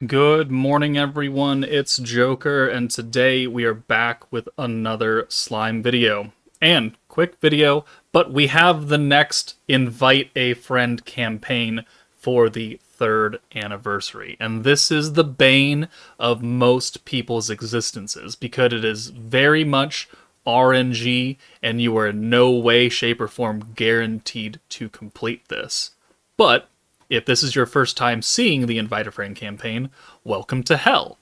Good morning, everyone. It's Joker, and today we are back with another slime video. And quick video, but we have the next Invite a Friend campaign for the 3rd anniversary. And this is the bane of most people's existences because it is very much RNG, and you are in no way, shape, or form guaranteed to complete this. But if this is your first time seeing the Invite a Friend campaign, welcome to hell.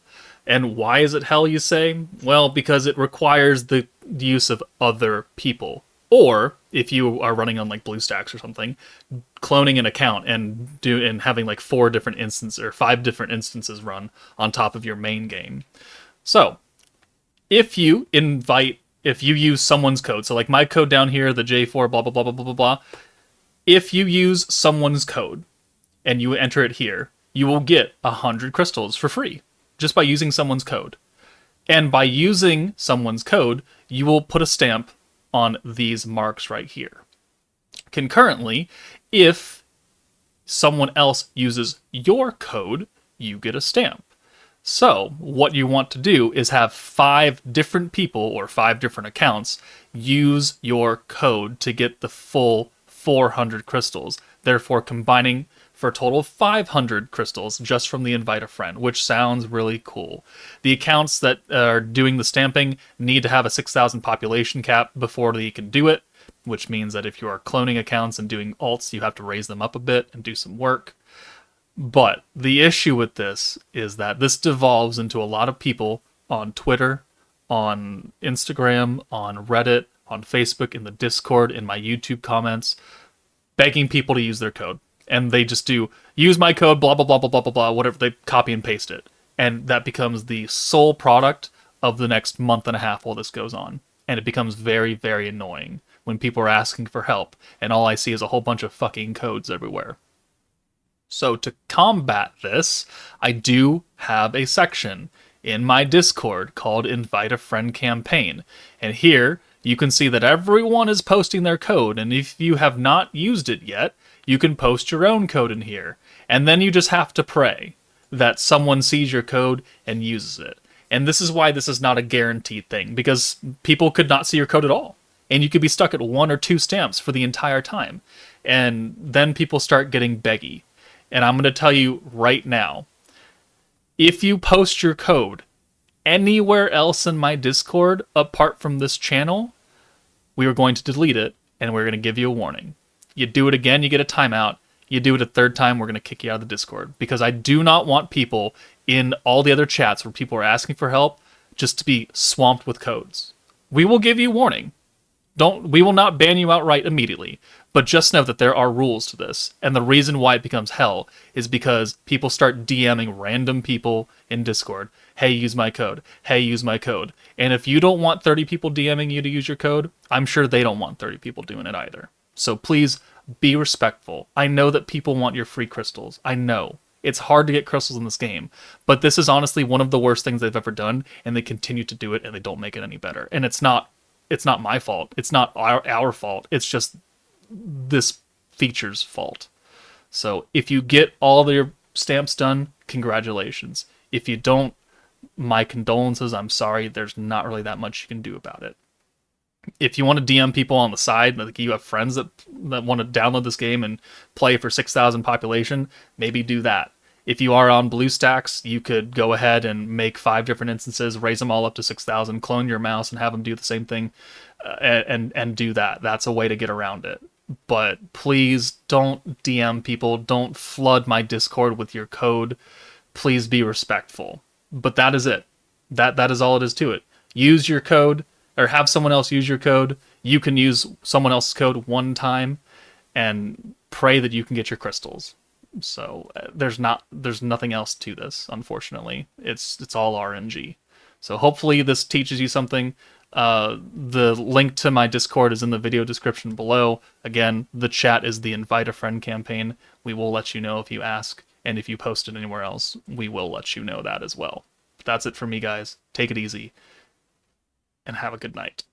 And why is it hell, you say? Well, because it requires the use of other people. Or, if you are running on like BlueStacks or something, cloning an account and having like 5 different instances run on top of your main game. So, if you use someone's code, so like my code down here, the J4 blah blah blah blah blah blah blah, if you use someone's code, and you enter it here, you will get 100 crystals for free just by using someone's code. And by using someone's code, you will put a stamp on these marks right here. Concurrently, if someone else uses your code, you get a stamp. So, what you want to do is have 5 different people or 5 different accounts use your code to get the full 400 crystals, therefore combining for a total of 500 crystals just from the Invite a Friend, which sounds really cool. The accounts that are doing the stamping need to have a 6,000 population cap before they can do it, which means that if you are cloning accounts and doing alts, you have to raise them up a bit and do some work. But the issue with this is that this devolves into a lot of people on Twitter, on Instagram, on Reddit, on Facebook, in the Discord, in my YouTube comments, begging people to use their code. And they just do, use my code, blah, blah, blah, blah, blah, blah, blah, whatever. They copy and paste it. And that becomes the sole product of the next month and a half while this goes on. And it becomes very, very annoying when people are asking for help. And all I see is a whole bunch of fucking codes everywhere. So to combat this, I do have a section in my Discord called Invite a Friend Campaign. And here you can see that everyone is posting their code. And if you have not used it yet, you can post your own code in here. And then you just have to pray that someone sees your code and uses it. And this is why this is not a guaranteed thing, because people could not see your code at all. And you could be stuck at 1 or 2 stamps for the entire time. And then people start getting beggy. And I'm going to tell you right now, if you post your code anywhere else in my Discord apart from this channel, we are going to delete it and we're going to give you a warning. You do it again, you get a timeout. You do it a 3rd time, we're going to kick you out of the Discord. Because I do not want people in all the other chats where people are asking for help just to be swamped with codes. We will give you warning. We will not ban you outright immediately, but just know that there are rules to this. And the reason why it becomes hell is because people start DMing random people in Discord. Hey, use my code. Hey, use my code. And if you don't want 30 people DMing you to use your code, I'm sure they don't want 30 people doing it either. So please be respectful. I know that people want your free crystals. I know. It's hard to get crystals in this game, but this is honestly one of the worst things they've ever done, and they continue to do it, and they don't make it any better. And it's not my fault. It's not our fault. It's just this feature's fault. So if you get all of your stamps done, congratulations. If you don't, my condolences. I'm sorry. There's not really that much you can do about it. If you want to DM people on the side, like you have friends that want to download this game and play for 6,000 population, maybe do that. If you are on BlueStacks, you could go ahead and make 5 different instances, raise them all up to 6,000, clone your mouse, and have them do the same thing, and do that. That's a way to get around it. But please don't DM people. Don't flood my Discord with your code. Please be respectful. But that is it. That is all it is to it. Use your code, or have someone else use your code. You can use someone else's code 1 time, and pray that you can get your crystals. So there's nothing else to this, unfortunately. It's all RNG. So hopefully this teaches you something. The link to my Discord is in the video description below. Again, the chat is the Invite a Friend campaign. We will let you know if you ask, and if you post it anywhere else, we will let you know that as well. But that's it for me, guys. Take it easy, and have a good night.